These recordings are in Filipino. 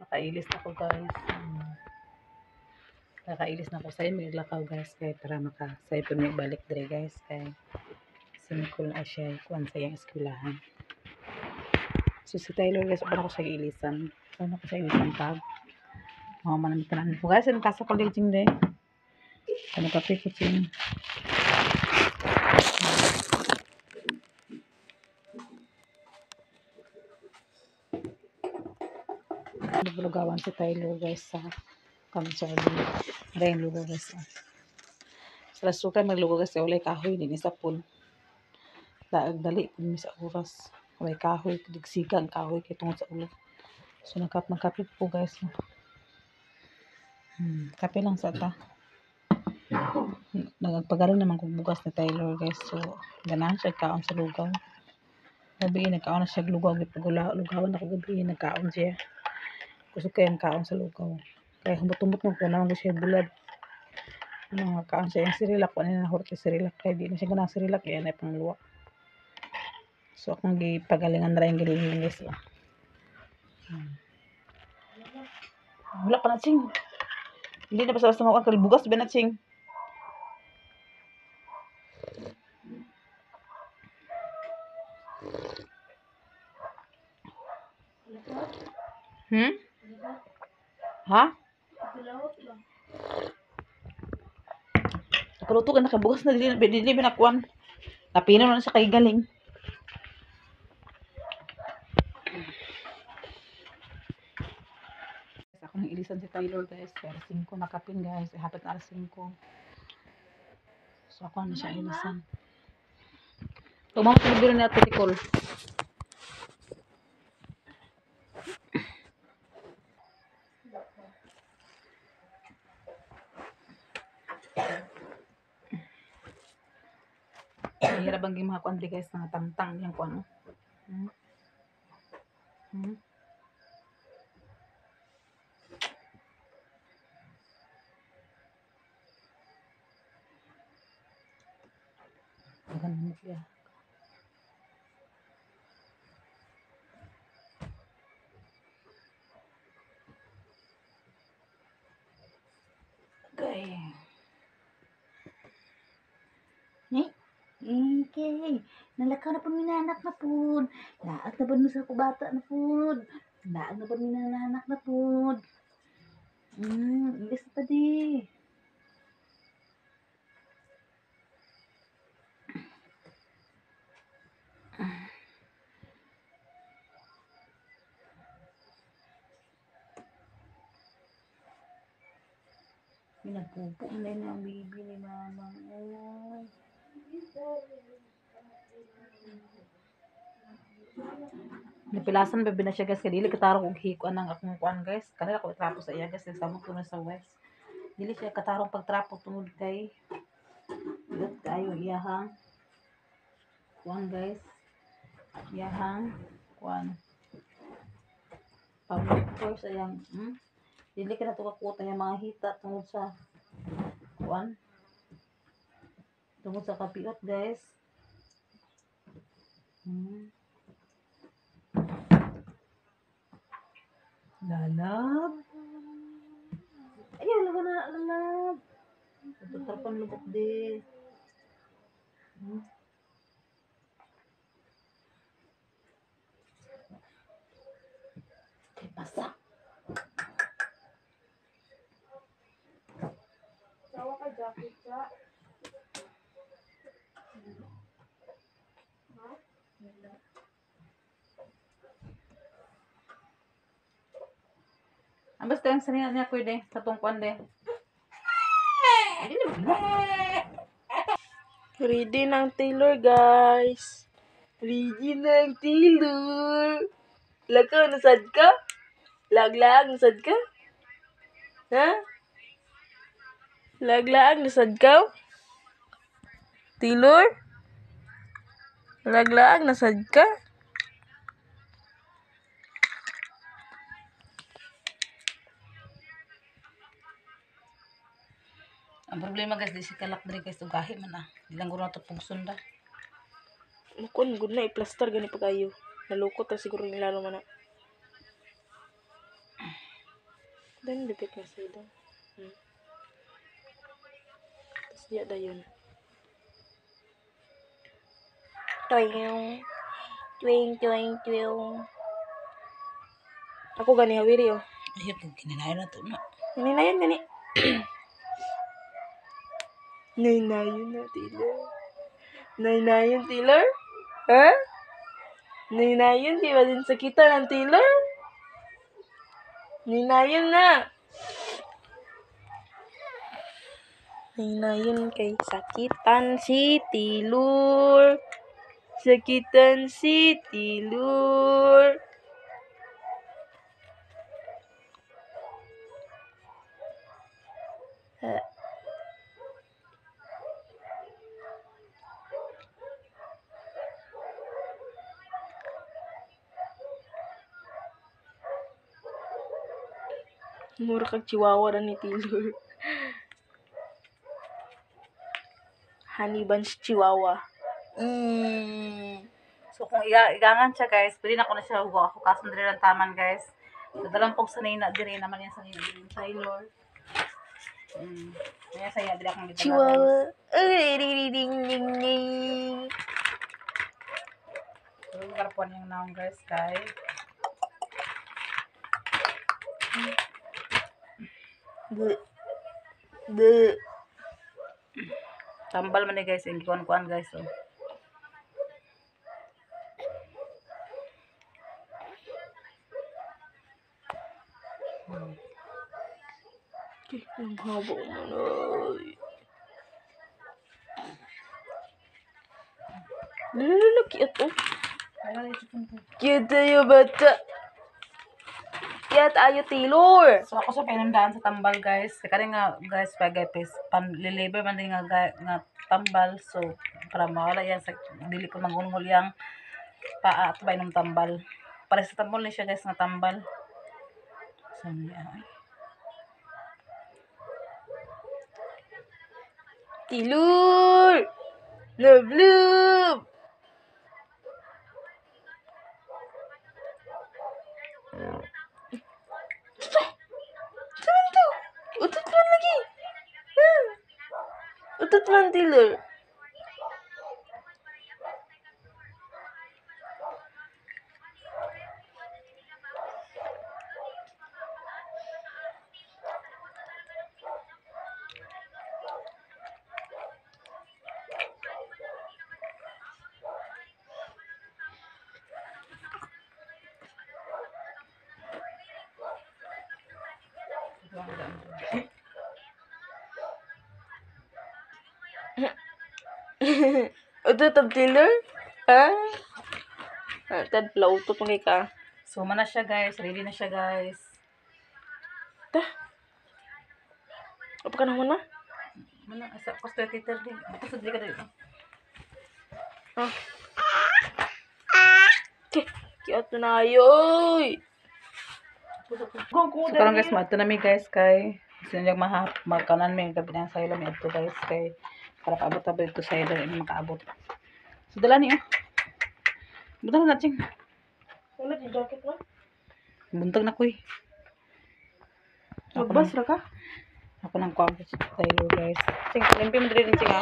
Kakailis na ko guys. Kakailis na ko sa may lakaw guys kay para makasay po may balik dire guys kay sinikul na siya kuan sa iyang eskwelahan. So si Taylor guys pa ako sa ilisan. Ano ko sa ilisan tag. Mga manamitanan po guys ang kasa paliging de. Ano kape ko sin. Lugawan si Taylor guys sa kansay. Rain lugaw guys. Sa suka maglugaw guys wala kahoy din sa pool. Daag dali pud sa oras. Wala kahoy digsigan kahoy kay tungod sa ulo. So magkape po guys. Kape lang sa ta. Nagpagaron naman kung bugas ni Taylor guys. So ganahan siya kaon sa lugaw. Gabi nagkaon na siya lugaw lugawan ako gabi nagkaon siya. Gusto kayang kaon sa lugaw. Kaya humot-humot mo ko naman siya bulad. Ano kaon siya yung sirilak ko na horte sirilak kaya di na siya ganang sirilak kaya na pang luwa. So akong gipagalingan na rin giling guys. Wala pa na ching. Hindi na basta makuha ka bugas ba na ching. Ha? Kaluto ka nakabugas na dili binakuan. Napino na siya kay galing. Ako nang ilisan si Taylor guys. Kaya 5 nakapin guys. Hapit na 5. So ako na siya ilisan. Tumawag ko dito na Nicole. Hirap bang mga kuan guys nga tangtang yang kuan. Ganun siya. Okay. Okay. Nalakaw na po minanak na po. Laag na po sa kubata na po. Laag na po minanak na po. Ilis na pa di. Pinagpupo na yun ang baby ni mama. Napilasan ba na siya guys kadili katarong og hikuan ang akong kuan guys. Kanila ko trapo sa iya guys samot ko na sa west. Dili siya katarong pagtrapo tungod kay iyot kayo iyahang kuan guys. Iyahang kuan. Public course ayang dili ka na to kakuta yung mga hita tungod sa kuan. Tungod sa kapiot guys. Lalab. Ayaw, laga na, lalab. Tutarpan lubok di. Ay, pasak. Sawa ka jacket sa. Ang basta yung sanina niya ko de, katungkuan de. Ready ng Taylor guys. Ready ng Taylor. Lakaw, nasad ka? Lag-lag, nasad ka? Ha? Lag-lag, nasad ka? Taylor? Lag-lag, nasad ka? Ang problema guys, di si kalak diri guys, ugahi man ah. Di lang guro na ito pugsun da. Makon, good na i-plaster gani pag ayo. Nalukot na siguro yung lalo man na. Dan dipit na sa ito. Tapos diya da yun. Twing. Twing, twing, twing. Ako gani hawiri oh. Ayun, kung kininayan na to na. Ninayon gani. Ninayon na Taylor. Ninayon Taylor? Ha? Ninayon kay din sa kita ng Taylor? Ninayon na. Ninayon kay sakitan si Taylor. Sakitan si Taylor. Mura kag chihuahua na ni Taylor. Honey Bunch Chihuahua. So kung igangan siya guys, pwede na ko na siya huwag ako kaso diri lang taman guys. Dadalang pog sanay na diri naman yan sa Taylor. Kaya saya diri akong gitala. Chihuahua. Ding ding ding ding. So garpon yung naong guys kay. The Tambal man ni guys, yung kuan guys. So. ang haba mo na. Lalo, cute oh. Cute tayo bata. Cute ayo Taylor. So ako sa pinundaan sa tambal guys. Kaya nga guys, pag-epis, panliliber man din nga tambal. So para mawala yan sa dili ko mangunngol yang paa at ba inom tambal. Para sa tambal ni siya guys nga tambal. So niya. Taylor. Love love. Utot man lagi. Utot man Taylor. Utot ang Taylor? Ha? Tad pala utot mo ka. So man na siya guys, ready na siya guys. Ta. Apa ka naman na? Mana asa ko sa Twitter din. Asa di ka dito. Ah. Cute na ayoy. So karon guys, madto na mi guys kay sinyag magkanan mi gabi na sa ilo mi adto guys kay para paabot dito sa ilo mi makaabot. So dala ni buntag na ching. Wala di jacket mo? Buntag na ko eh. Magbas ra ka? Ako nang kuha sa Taylor guys. Ching, limpi mo diri din ching ha.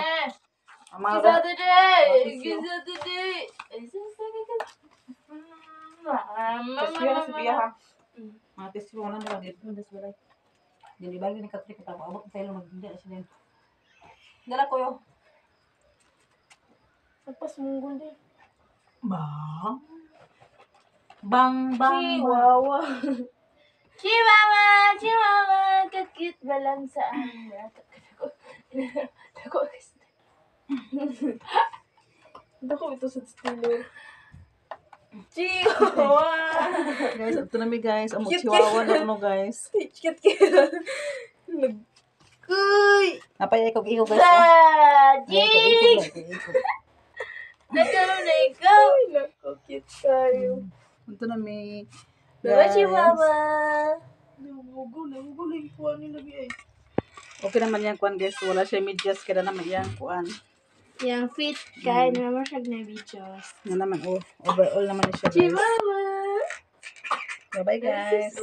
Ama Gisa today. Gisa today. Tesyo na si Bia ha. Mga tesyo na nila dito. This balay. Dili bagi ni Katrik kita paabot sa ilo magdindi na siya din. Dala ko yo. Pas munggol din. Bang. Bang bang. Chihuahua. Chihuahua, Chihuahua, kakit ba lang sa amin? Dako ito sa Taylor. Chihuahua. Guys, ito na mi guys. Amo chihuahua na no guys. Cute Nagkuy. Napay ikog guys. Jig. Nagkaroon na ikaw. Naku, cute kayo. Ito na mi. Diba, Chihuahua? Nagugol yung kuha nila ay. Okay naman yan kuan guys. Wala siya medyas kaya naman yan kuan. Yang fit kaya naman siya na videos. Nga naman overall naman siya guys. Chihuahua. Bye bye guys.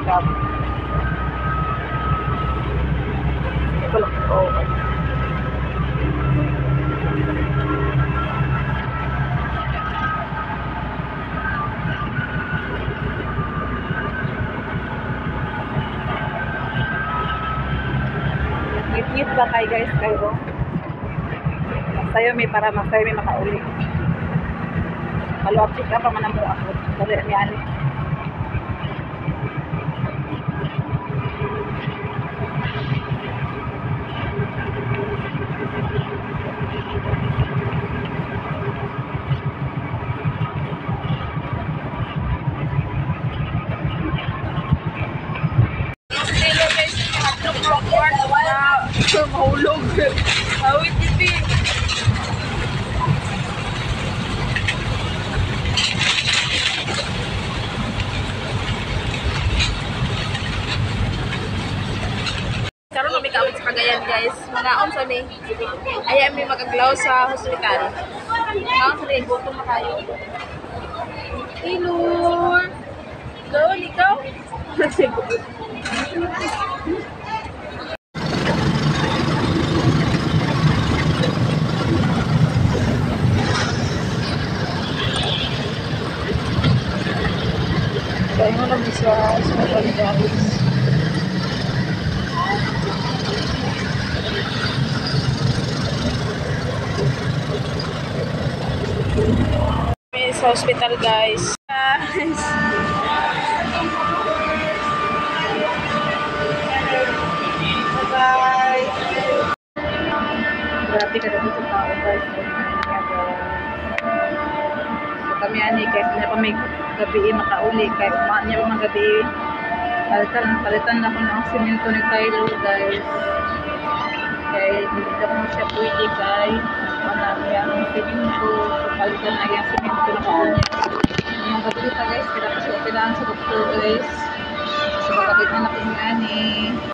up. Ito lang po. Ngit-ngit ba kayo guys kayo? Masayo may para masayo may makauli. Follow up check up naman mo ako. Dali ni ani. Mahulog. Awit TV. Karon kami kaawit sa Cagayan guys. Manaon sa ni. Ayan may magaglaw sa hospital. Manaon sa ni gutom na kayo. Ilur. Ikaw. Kaya nga lang sa hospital guys. Kami sa hospital guys. Bye-bye. Grabe ka dito sa tao guys. So kami ani guys, hindi pa may gabi makauli kaya umaan niya pa mga gabi. Palitan na ko ng simento ni Tyler guys. Kaya hindi na mo siya pwede guys. Ano yan ang simento. So palitan na yung simento na ko niya. Yung gabi pa guys, kailangan sa doktor guys. So pagkabit na na kami ani.